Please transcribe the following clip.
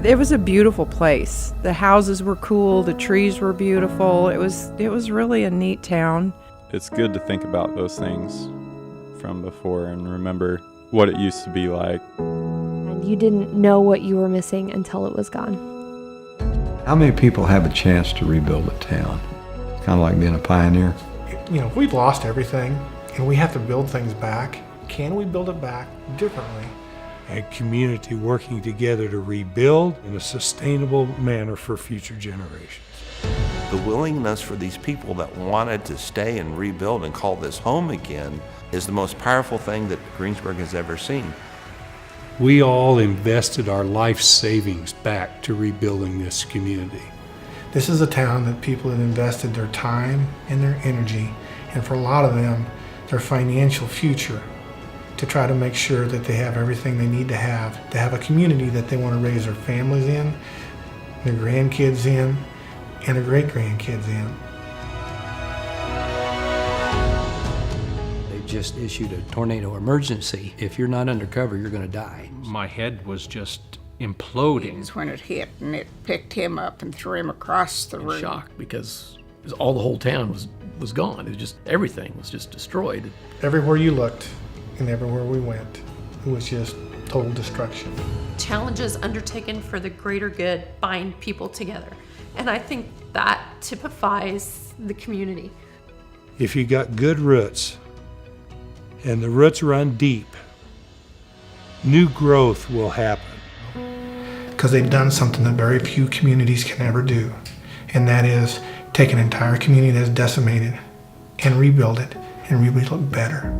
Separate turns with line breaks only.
It was a beautiful place. The houses were cool, the trees were beautiful. It was really a neat town.
It's good to think about those things from before and remember what it used to be like.
And you didn't know what you were missing until it was gone.
How many people have a chance to rebuild a town? It's kind of like being a pioneer.
You know, if we've lost everything and we have to build things back, can we build it back differently?
A community working together to rebuild in a sustainable manner for future generations.
The willingness for these people that wanted to stay and rebuild and call this home again is the most powerful thing that Greensburg has ever seen.
We all invested our life savings back to rebuilding this community.
This is a town that people have invested their time and their energy, and for a lot of them, their financial future, to try to make sure that they have everything they need to have a community that they want to raise their families in, their grandkids in, and their great-grandkids in.
They just issued a tornado emergency. If you're not undercover, you're going to die.
My head was just imploding.
It was when it hit, and it picked him up and threw him across the room.
Shock, because all the whole town was gone. It was just, everything was just destroyed.
Everywhere you looked and everywhere we went, it was just total destruction.
Challenges undertaken for the greater good bind people together. And I think that typifies the community.
If you got good roots, and the roots run deep, new growth will happen.
Because they've done something that very few communities can ever do, and that is take an entire community that's decimated and rebuild it and rebuild it better.